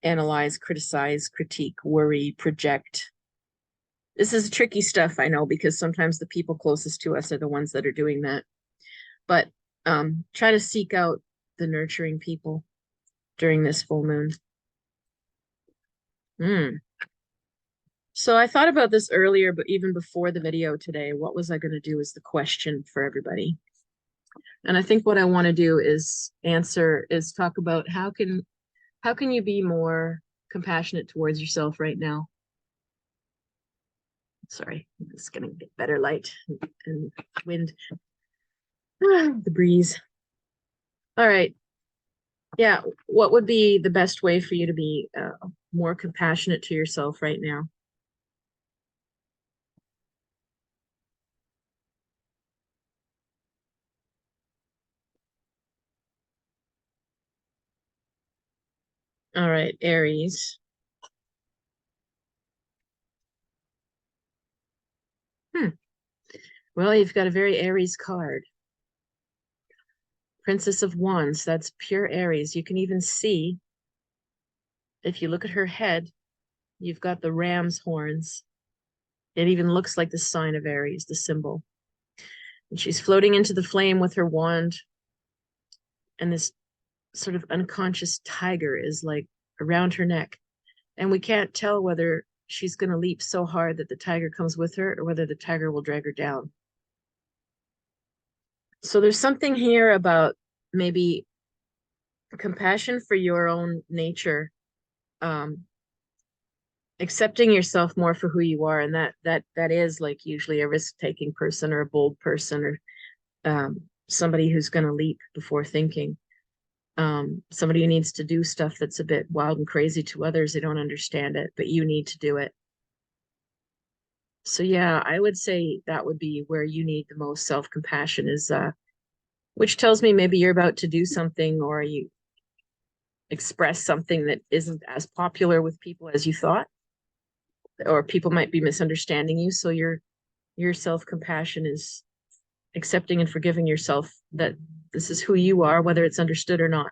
analyze, criticize, critique, worry, project. This is tricky stuff, I know, because sometimes the people closest to us are the ones that are doing that. But try to seek out the nurturing people during this full moon. So I thought about this earlier, but even before the video today, what was I going to do is the question for everybody. And I think what I want to do is talk about how can you be more compassionate towards yourself right now? Sorry, I'm just going to get better light and wind. The breeze. All right. Yeah, what would be the best way for you to be more compassionate to yourself right now? All right, Aries. Well, you've got a very Aries card. Princess of Wands, that's pure Aries. You can even see, if you look at her head, you've got the ram's horns. It even looks like the sign of Aries, the symbol. And she's floating into the flame with her wand. And this sort of unconscious tiger is like around her neck. And we can't tell whether she's going to leap so hard that the tiger comes with her or whether the tiger will drag her down. So there's something here about maybe compassion for your own nature, accepting yourself more for who you are, and that is like usually a risk-taking person or a bold person or somebody who's going to leap before thinking. Somebody who needs to do stuff that's a bit wild and crazy to others. They don't understand it, but you need to do it. So yeah, I would say that would be where you need the most self-compassion is, which tells me maybe you're about to do something or you express something that isn't as popular with people as you thought, or people might be misunderstanding you. So your self-compassion is accepting and forgiving yourself that this is who you are, whether it's understood or not.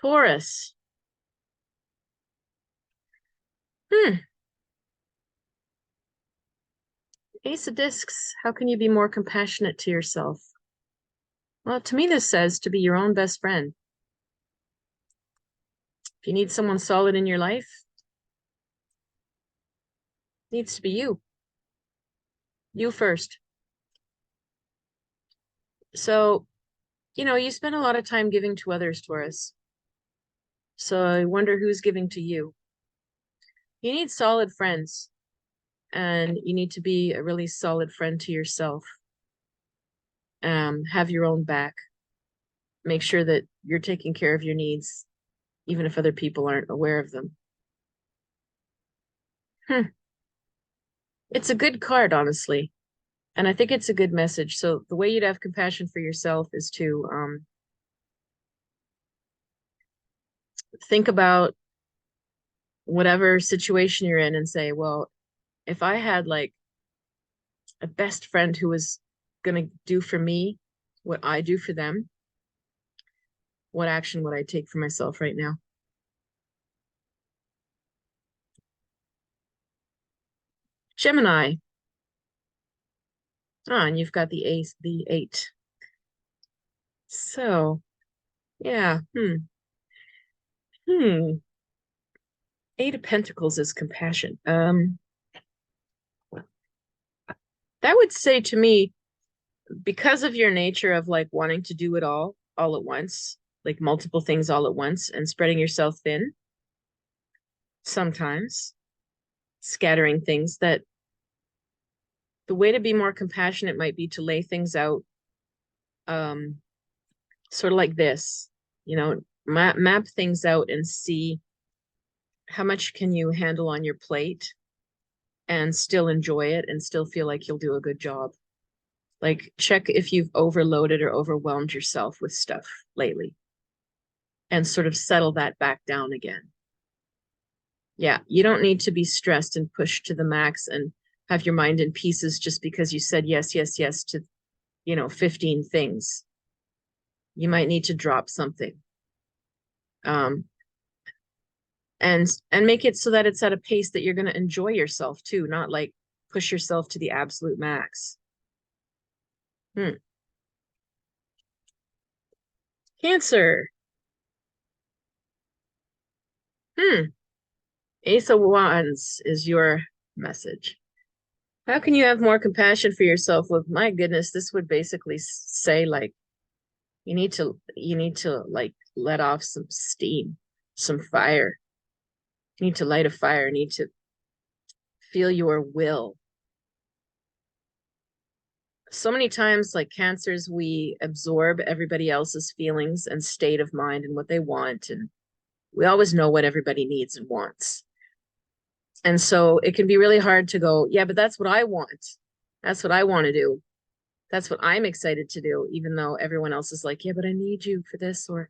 Taurus. Ace of Discs. How can you be more compassionate to yourself? Well, to me, this says to be your own best friend. If you need someone solid in your life, it needs to be you. You first. So, you spend a lot of time giving to others, Taurus. So I wonder who's giving to you. You need solid friends, and you need to be a really solid friend to yourself. Have your own back. Make sure that you're taking care of your needs, even if other people aren't aware of them. It's a good card, honestly. And I think it's a good message. So the way you'd have compassion for yourself is to think about whatever situation you're in and say, well, if I had like a best friend who was going to do for me what I do for them, what action would I take for myself right now? Gemini. Ah, and you've got the eight. So, yeah. Hmm. Eight of Pentacles is compassion. That would say to me, because of your nature of like wanting to do it all at once, like multiple things all at once and spreading yourself thin, sometimes scattering things, that the way to be more compassionate might be to lay things out um sort of like this, map things out and see how much can you handle on your plate and still enjoy it and still feel like you'll do a good job. Like check if you've overloaded or overwhelmed yourself with stuff lately and sort of settle that back down again. Yeah, you don't need to be stressed and pushed to the max and have your mind in pieces just because you said yes, yes, yes to, 15 things. You might need to drop something. Um, and make it so that it's at a pace that you're going to enjoy yourself too, not like push yourself to the absolute max. Cancer. Hmm. Ace of Wands is your message. How can you have more compassion for yourself? Well, my goodness, this would basically say like you need to like let off some steam, some fire. You need to light a fire, you need to feel your will. So many times, like cancers, we absorb everybody else's feelings and state of mind and what they want, and we always know what everybody needs and wants. And so it can be really hard to go, yeah, but that's what I want. That's what I want to do. That's what I'm excited to do, even though everyone else is like, yeah, but I need you for this, or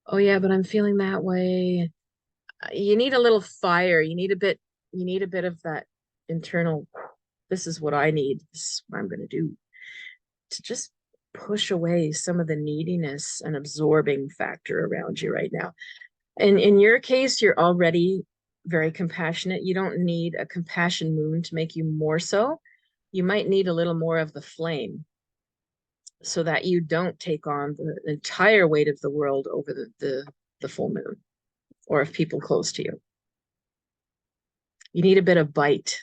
oh yeah, but I'm feeling that way. You need a little fire. You need a bit of that internal, this is what I need. This is what I'm going to do, to just push away some of the neediness and absorbing factor around you right now. And in your case, you're already very compassionate. You don't need a compassion moon to make you more so. You might need a little more of the flame so that you don't take on the entire weight of the world over the full moon or of people close to you. You need a bit of bite.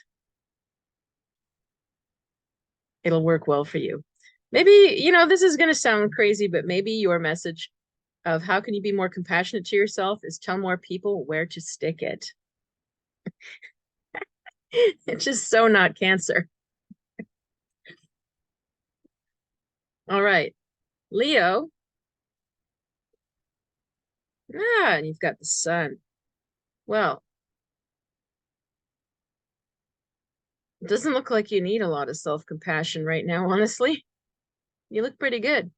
It'll work well for you. Maybe, this is going to sound crazy, but maybe your message of how can you be more compassionate to yourself is tell more people where to stick it. It's just so not Cancer. All right. Leo. And you've got the sun. Well, it doesn't look like you need a lot of self-compassion right now, honestly. You look pretty good.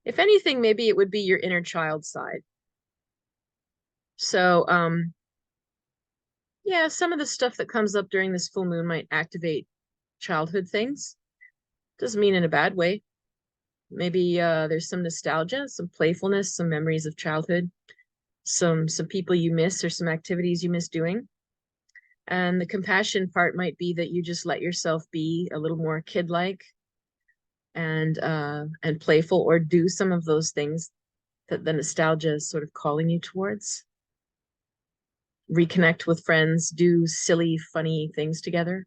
If anything, maybe it would be your inner child side. So, yeah, some of the stuff that comes up during this full moon might activate childhood things. Doesn't mean in a bad way. Maybe there's some nostalgia, some playfulness, some memories of childhood, some people you miss or some activities you miss doing. And the compassion part might be that you just let yourself be a little more kid-like and playful, or do some of those things that the nostalgia is sort of calling you towards. Reconnect with friends, do silly, funny things together.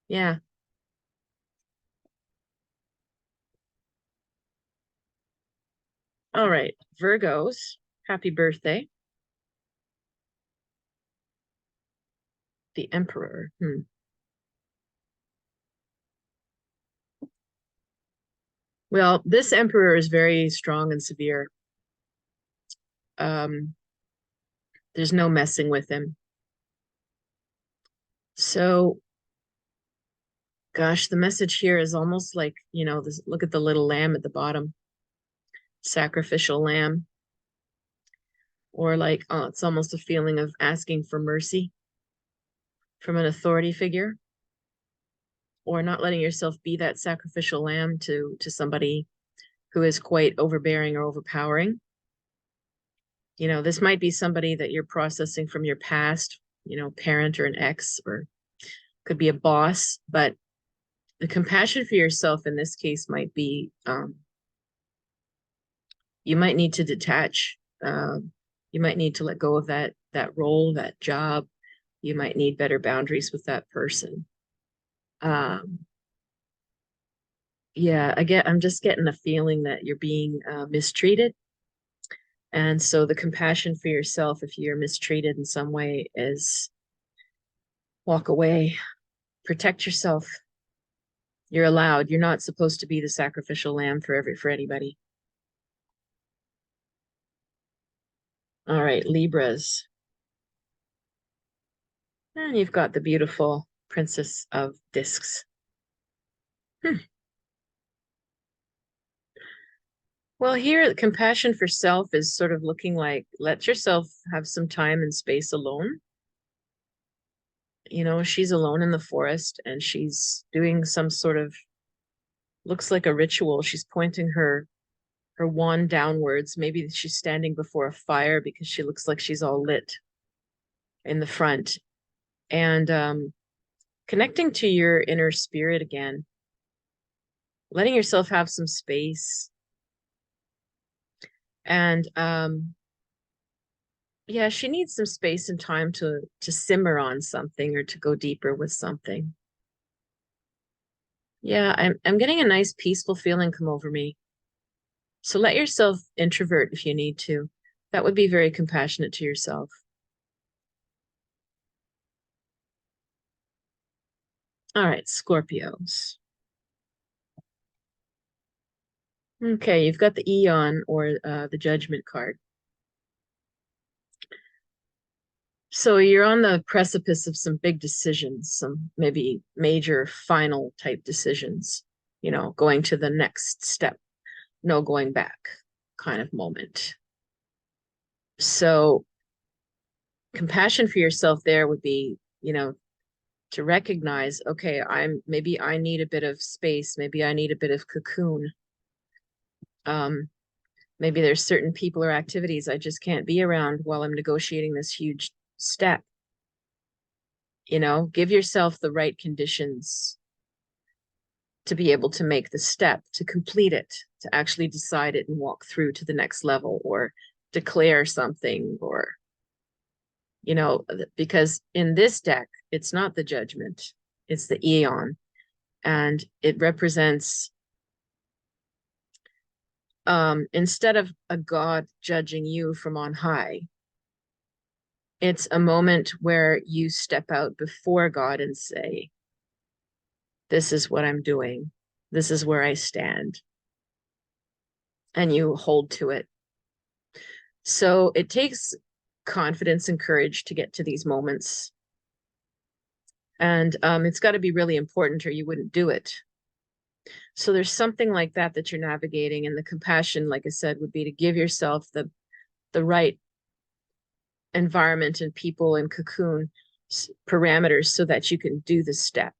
Yeah. All right, Virgos, happy birthday. The Emperor. Well, this Emperor is very strong and severe. Um, there's no messing with him. So, gosh, the message here is almost like, this, look at the little lamb at the bottom, sacrificial lamb, or like, oh, it's almost a feeling of asking for mercy from an authority figure, or not letting yourself be that sacrificial lamb to somebody who is quite overbearing or overpowering. This might be somebody that you're processing from your past, parent or an ex, or could be a boss, but the compassion for yourself in this case might be you might need to detach. You might need to let go of that role, that job. You might need better boundaries with that person. Yeah, I'm just getting a feeling that you're being mistreated. And so the compassion for yourself, if you're mistreated in some way, is walk away, protect yourself. You're allowed. You're not supposed to be the sacrificial lamb for anybody. All right, Libras. And you've got the beautiful Princess of Discs. Well, here, compassion for self is sort of looking like let yourself have some time and space alone. She's alone in the forest and she's doing some sort of, looks like a ritual. She's pointing her wand downwards. Maybe she's standing before a fire because she looks like she's all lit in the front. And connecting to your inner spirit again, letting yourself have some space. And yeah, she needs some space and time to simmer on something or to go deeper with something. Yeah, I'm getting a nice peaceful feeling come over me. So let yourself introvert if you need to. That would be very compassionate to yourself. All right, Scorpios. Okay, you've got the Eon or the Judgment card. So you're on the precipice of some big decisions, some maybe major final type decisions, going to the next step, no going back kind of moment. So compassion for yourself there would be, to recognize, okay, maybe I need a bit of space, maybe I need a bit of cocoon. Maybe there's certain people or activities I just can't be around while I'm negotiating this huge step. Give yourself the right conditions to be able to make the step, to complete it, to actually decide it and walk through to the next level or declare something or, because in this deck, it's not the Judgment, it's the Eon. And it represents, instead of a God judging you from on high, it's a moment where you step out before God and say, this is what I'm doing. This is where I stand. And you hold to it. So it takes confidence and courage to get to these moments. And it's got to be really important or you wouldn't do it. So there's something like that you're navigating. And the compassion, like I said, would be to give yourself the right environment and people and cocoon parameters so that you can do the step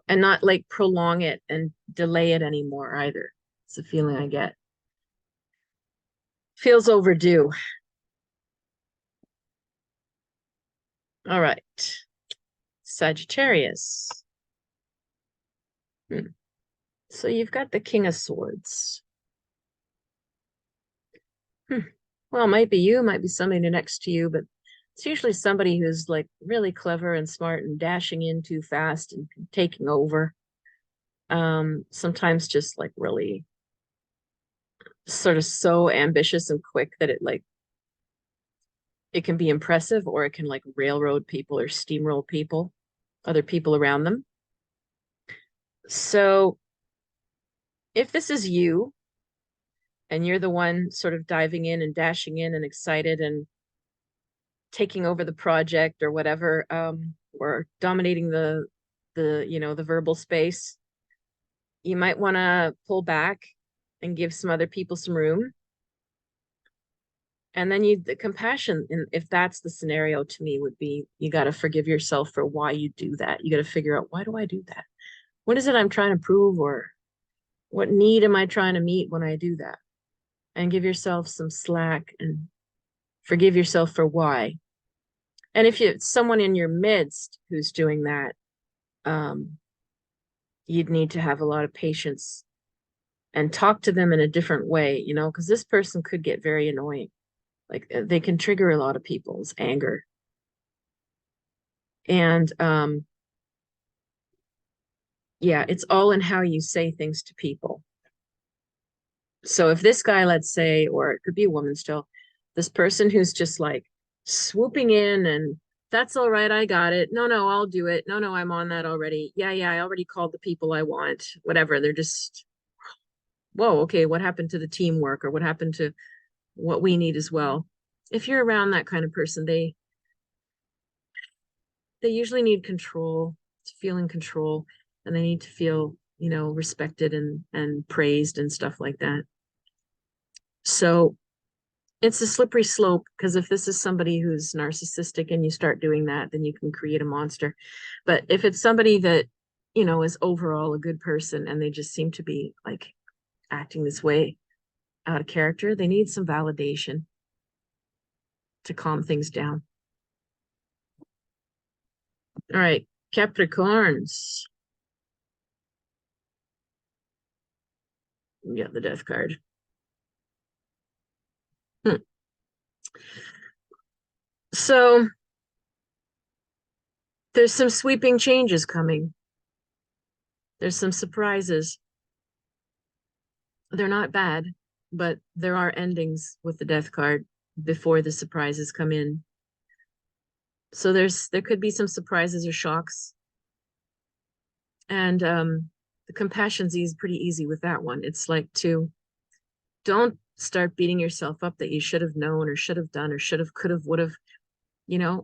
and not like prolong it and delay it anymore either. It's a feeling I get. Feels overdue. All right. Sagittarius. So you've got the King of Swords. Well, it might be you, might be somebody next to you, but it's usually somebody who's like really clever and smart and dashing in too fast and taking over. Sometimes just like really sort of so ambitious and quick that it can be impressive, or it can like railroad people or steamroll people, other people around them. So if this is you and you're the one sort of diving in and dashing in and excited and taking over the project or whatever, or dominating the verbal space, you might want to pull back and give some other people some room. And then the compassion, and if that's the scenario, to me, would be you got to forgive yourself for why you do that. You got to figure out, why do I do that? What is it I'm trying to prove, or what need am I trying to meet when I do that? And give yourself some slack and forgive yourself for why. And if you someone in your midst who's doing that, you'd need to have a lot of patience and talk to them in a different way, because this person could get very annoying. Like they can trigger a lot of people's anger. And yeah, it's all in how you say things to people. So if this guy, let's say, or it could be a woman still, this person who's just like swooping in and that's all right, I got it. No, no, I'll do it. No, no, I'm on that already. Yeah, yeah, I already called the people I want, whatever. They're just, whoa, okay, what happened to the teamwork, or what happened to what we need as well? If you're around that kind of person, they usually need control, to feel in control, and they need to feel, respected and praised and stuff like that. So it's a slippery slope, because if this is somebody who's narcissistic and you start doing that, then you can create a monster. But if it's somebody that, is overall a good person and they just seem to be like acting this way out of character, they need some validation to calm things down. All right, Capricorns. You got the death card. So there's some sweeping changes coming. There's some surprises. They're not bad, but there are endings with the death card before the surprises come in. So there could be some surprises or shocks. And the compassion Z is pretty easy with that one. It's like don't start beating yourself up that you should have known or should have done or should have, could have, would have,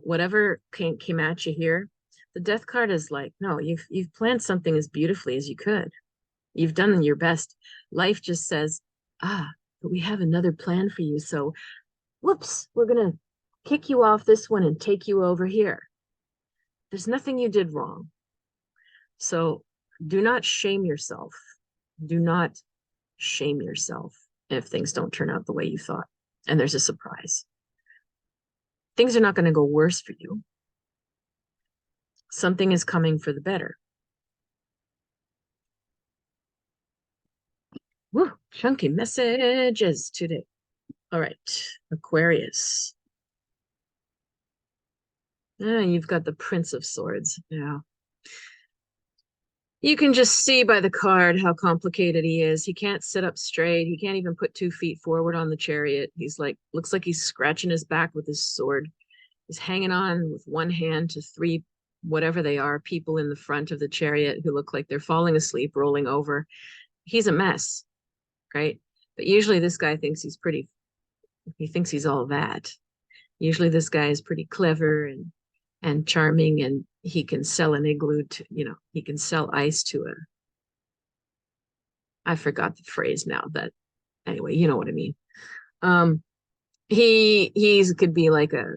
whatever came at you here. The death card is like, no, you've planned something as beautifully as you could. You've done your best. Life just says, but we have another plan for you. So, whoops, we're going to kick you off this one and take you over here. There's nothing you did wrong. So do not shame yourself. Do not shame yourself if things don't turn out the way you thought and there's a surprise. Things are not going to go worse for you. Something is coming for the better. Woo, chunky messages today. All right, Aquarius. You've got the Prince of Swords. Yeah. You can just see by the card how complicated he is. He can't sit up straight. He can't even put 2 feet forward on the chariot. He's like, looks like he's scratching his back with his sword. He's hanging on with one hand to 3, whatever they are, people in the front of the chariot who look like they're falling asleep, rolling over. He's a mess, right? But usually this guy thinks he thinks he's all that. Usually this guy is pretty clever and charming, and he can sell an igloo to, he can sell ice to I forgot the phrase now, that anyway, you know what I mean. He's could be like a,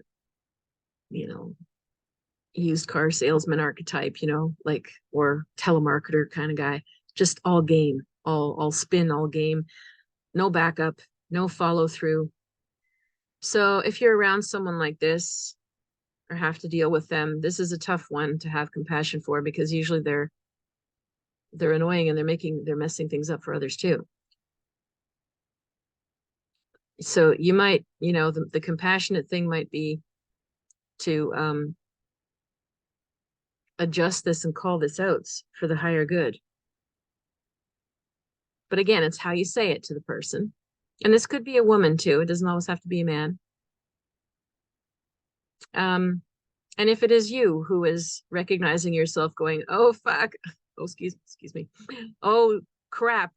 used car salesman archetype, like, or telemarketer kind of guy, just all game, all spin, all game, no backup, no follow through. So if you're around someone like this or have to deal with them, this is a tough one to have compassion for, because usually they're annoying and they're messing things up for others too. So you might, the compassionate thing might be to adjust this and call this out for the higher good. But again, it's how you say it to the person. And this could be a woman too. It doesn't always have to be a man. And if it is you who is recognizing yourself going, oh, fuck. Oh, excuse me. Oh, crap.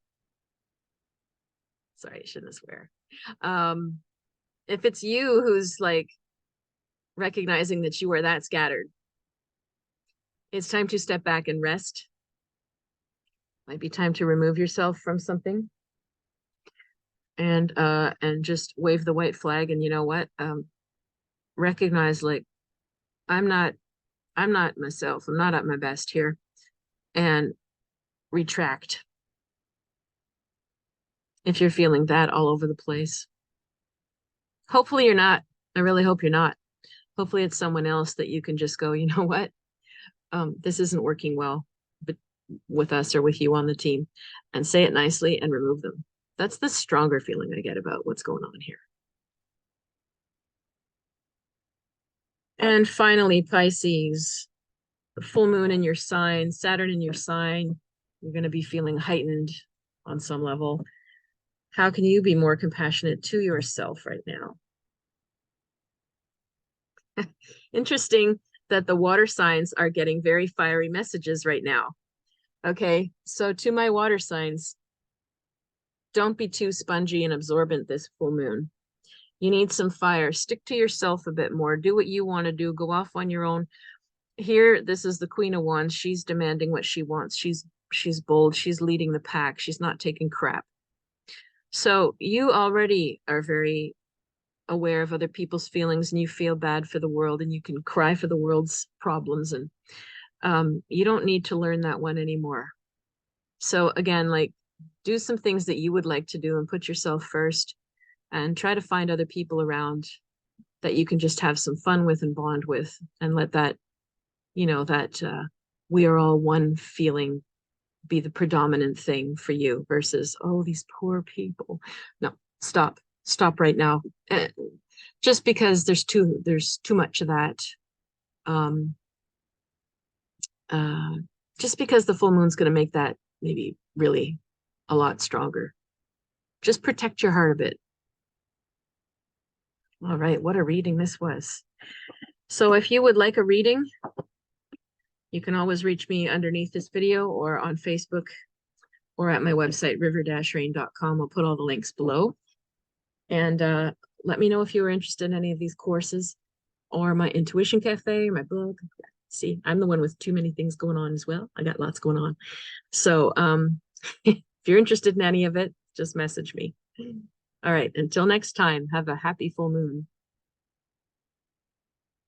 Sorry, I shouldn't swear. If it's you who's like recognizing that you are that scattered, it's time to step back and rest. Might be time to remove yourself from something and just wave the white flag. And you know what? Recognize like I'm not myself. I'm not at my best here. And retract if you're feeling that all over the place. Hopefully you're not. I really hope you're not. Hopefully it's someone else that you can just go, you know what? This isn't working well, but with us or with you on the team, and say it nicely and remove them. That's the stronger feeling I get about what's going on here. And finally, Pisces, the full moon in your sign, Saturn in your sign, you're going to be feeling heightened on some level. How can you be more compassionate to yourself right now? Interesting that the water signs are getting very fiery messages right now. Okay, so to my water signs, don't be too spongy and absorbent this full moon. You need some fire. Stick to yourself a bit more. Do what you want to do. Go off on your own. Here, this is the Queen of Wands. She's demanding what she wants. She's bold. She's leading the pack. She's not taking crap. So you already are very aware of other people's feelings and you feel bad for the world and you can cry for the world's problems, and you don't need to learn that one anymore. So again, like do some things that you would like to do and put yourself first and try to find other people around that you can just have some fun with and bond with, and let that, you know, that we are all one feeling be the predominant thing for you versus, oh, these poor people. No, stop right now. Just because there's too much of that. Just because the full moon's going to make that maybe really a lot stronger. Just protect your heart a bit. All right, what a reading this was. So if you would like a reading, you can always reach me underneath this video or on Facebook or at my website, river-rain.com. I'll put all the links below. And let me know if you are interested in any of these courses or my Intuition Cafe or my book. See, I'm the one with too many things going on as well. I got lots going on. So if you're interested in any of it, just message me. All right, until next time, have a happy full moon.